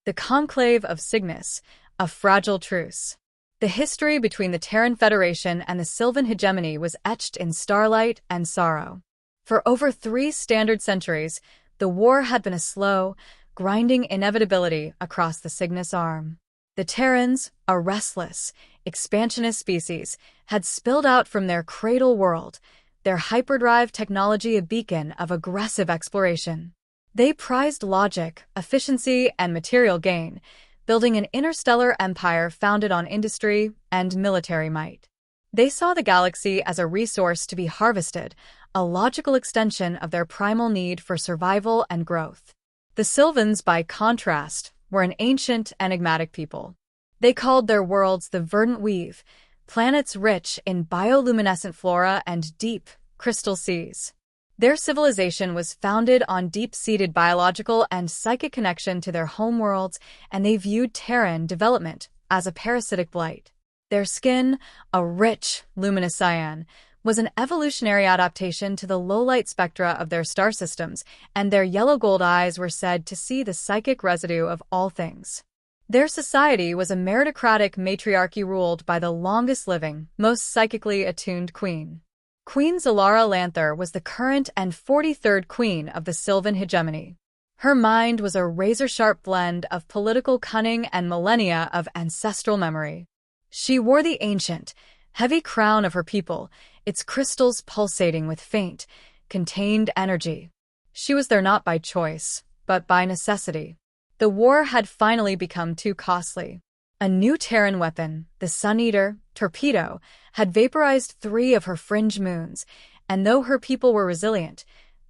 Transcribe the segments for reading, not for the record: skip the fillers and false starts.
The Conclave of Cygnus, a fragile truce. The history between the Terran Federation and the Sylvan hegemony was etched in starlight and sorrow. For over 3 standard centuries, the war had been a slow, grinding inevitability across the Cygnus arm. The Terrans, a restless, expansionist species, had spilled out from their cradle world, their hyperdrive technology a beacon of aggressive exploration. They prized logic, efficiency, and material gain, building an interstellar empire founded on industry and military might. They saw the galaxy as a resource to be harvested, a logical extension of their primal need for survival and growth. The Sylvans, by contrast, were an ancient, enigmatic people. They called their worlds the Verdant Weave, planets rich in bioluminescent flora and deep, crystal seas. Their civilization was founded on deep-seated biological and psychic connection to their homeworlds, and they viewed Terran development as a parasitic blight. Their skin, a rich, luminous cyan, was an evolutionary adaptation to the low-light spectra of their star systems, and their yellow-gold eyes were said to see the psychic residue of all things. Their society was a meritocratic matriarchy ruled by the longest-living, most psychically attuned queen. Queen Zalara Lanther was the current and 43rd queen of the Sylvan hegemony. Her mind was a razor-sharp blend of political cunning and millennia of ancestral memory. She wore the ancient, heavy crown of her people, its crystals pulsating with faint, contained energy. She was there not by choice, but by necessity. The war had finally become too costly. A new Terran weapon, the Sun-Eater torpedo, had vaporized 3 of her fringe moons, and though her people were resilient,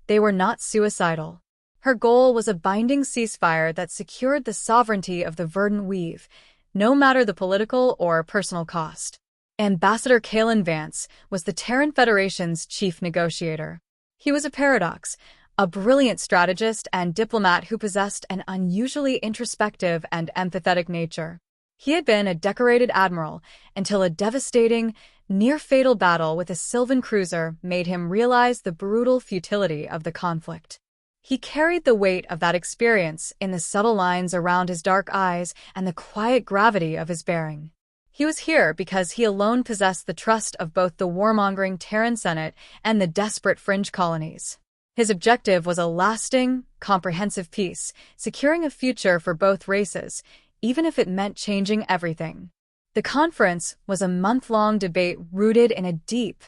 they were not suicidal. Her goal was a binding ceasefire that secured the sovereignty of the Verdant Weave, no matter the political or personal cost. Ambassador Kalen Vance was the Terran Federation's chief negotiator. He was a paradox, a brilliant strategist and diplomat who possessed an unusually introspective and empathetic nature. He had been a decorated admiral until a devastating, near-fatal battle with a Sylvan cruiser made him realize the brutal futility of the conflict. He carried the weight of that experience in the subtle lines around his dark eyes and the quiet gravity of his bearing. He was here because he alone possessed the trust of both the warmongering Terran Senate and the desperate fringe colonies. His objective was a lasting, comprehensive peace, securing a future for both races, even if it meant changing everything. The conference was a month-long debate rooted in a deep,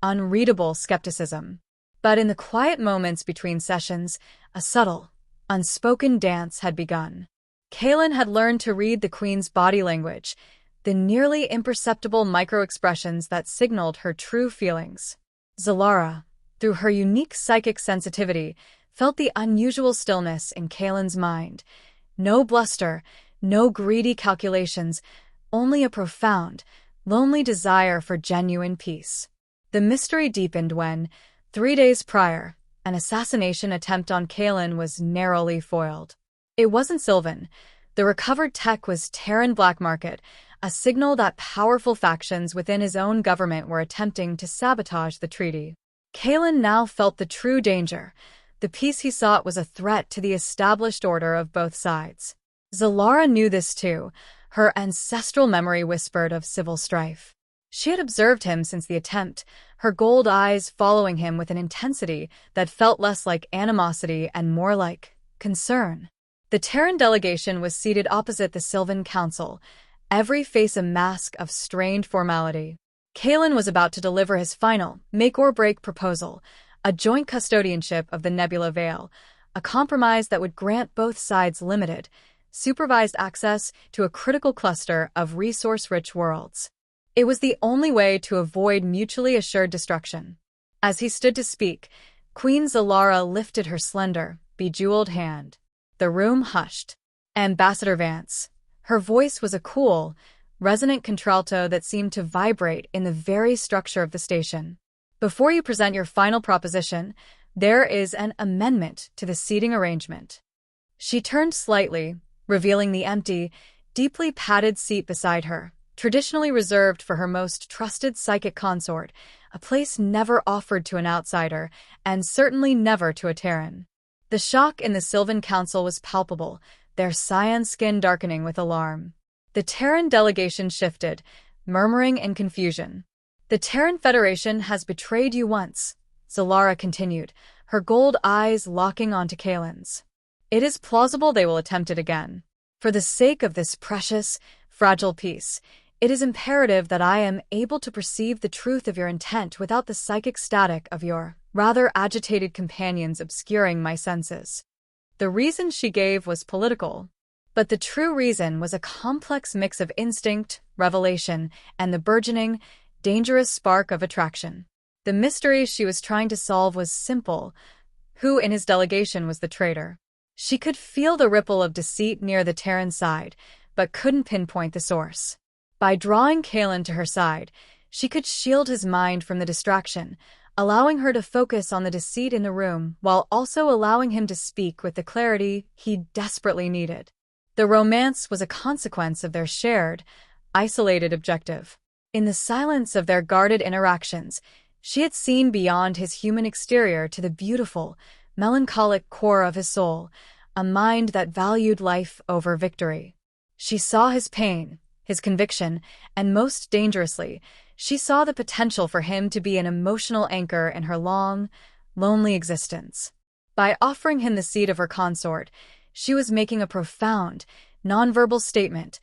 unreadable skepticism. But in the quiet moments between sessions, a subtle, unspoken dance had begun. Kalen had learned to read the Queen's body language, the nearly imperceptible micro-expressions that signaled her true feelings. Zalara, through her unique psychic sensitivity, felt the unusual stillness in Kalen's mind. No bluster, no greedy calculations, only a profound, lonely desire for genuine peace. The mystery deepened when, 3 days prior, an assassination attempt on Kalen was narrowly foiled. It wasn't Sylvan. The recovered tech was Terran black market, a signal that powerful factions within his own government were attempting to sabotage the treaty. Kalen now felt the true danger. The peace he sought was a threat to the established order of both sides. Zalara knew this too. Her ancestral memory whispered of civil strife. She had observed him since the attempt, her gold eyes following him with an intensity that felt less like animosity and more like concern. The Terran delegation was seated opposite the Sylvan Council, every face a mask of strained formality. Kalen was about to deliver his final, make-or-break proposal, a joint custodianship of the Nebula Veil, a compromise that would grant both sides limited, supervised access to a critical cluster of resource-rich worlds. It was the only way to avoid mutually assured destruction. As he stood to speak, Queen Zalara lifted her slender, bejeweled hand. The room hushed. Ambassador Vance. Her voice was a cool, resonant contralto that seemed to vibrate in the very structure of the station. Before you present your final proposition, there is an amendment to the seating arrangement. She turned slightly, revealing the empty, deeply padded seat beside her, traditionally reserved for her most trusted psychic consort, a place never offered to an outsider, and certainly never to a Terran. The shock in the Sylvan Council was palpable. their cyan skin darkening with alarm. The Terran delegation shifted, murmuring in confusion. "The Terran Federation has betrayed you once," Zalara continued, her gold eyes locking onto Kaelin's. "It is plausible they will attempt it again. For the sake of this precious, fragile peace, it is imperative that I am able to perceive the truth of your intent without the psychic static of your rather agitated companions obscuring my senses." The reason she gave was political, but the true reason was a complex mix of instinct, revelation, and the burgeoning, dangerous spark of attraction. The mystery she was trying to solve was simple: who in his delegation was the traitor? She could feel the ripple of deceit near the Terran side, but couldn't pinpoint the source. By drawing Kaelin to her side, she could shield his mind from the distraction, allowing her to focus on the deceit in the room while also allowing him to speak with the clarity he desperately needed. The romance was a consequence of their shared, isolated objective. In the silence of their guarded interactions, she had seen beyond his human exterior to the beautiful, melancholic core of his soul, a mind that valued life over victory. She saw his pain, his conviction, and most dangerously, she saw the potential for him to be an emotional anchor in her long, lonely existence. By offering him the seat of her consort, she was making a profound, nonverbal statement: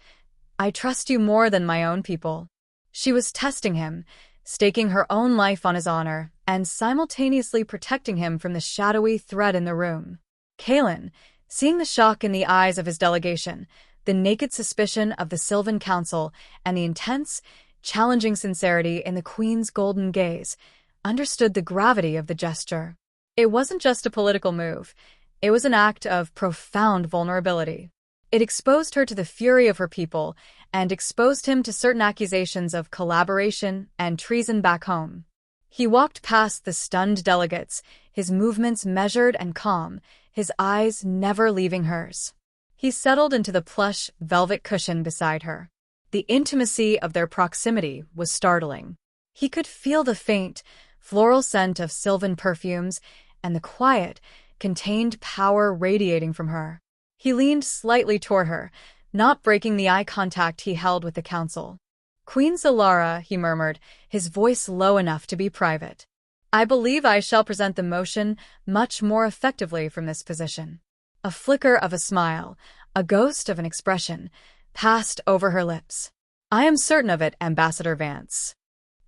"I trust you more than my own people." She was testing him, staking her own life on his honor, and simultaneously protecting him from the shadowy threat in the room. Kaelin, seeing the shock in the eyes of his delegation, the naked suspicion of the Sylvan Council, and the intense, challenging sincerity in the Queen's golden gaze, understood the gravity of the gesture. It wasn't just a political move. It was an act of profound vulnerability. It exposed her to the fury of her people and exposed him to certain accusations of collaboration and treason back home. He walked past the stunned delegates, his movements measured and calm, his eyes never leaving hers. He settled into the plush, velvet cushion beside her. The intimacy of their proximity was startling. He could feel the faint, floral scent of sylvan perfumes and the quiet, contained power radiating from her. He leaned slightly toward her, not breaking the eye contact he held with the council. "Queen Zalara," he murmured, his voice low enough to be private. "I believe I shall present the motion much more effectively from this position." A flicker of a smile, a ghost of an expression, passed over her lips. "I am certain of it, Ambassador Vance."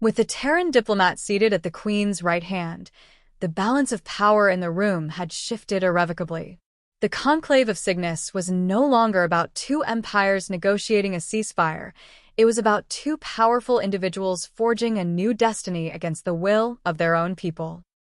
With the Terran diplomat seated at the Queen's right hand, the balance of power in the room had shifted irrevocably. The Conclave of Cygnus was no longer about two empires negotiating a ceasefire. It was about two powerful individuals forging a new destiny against the will of their own people.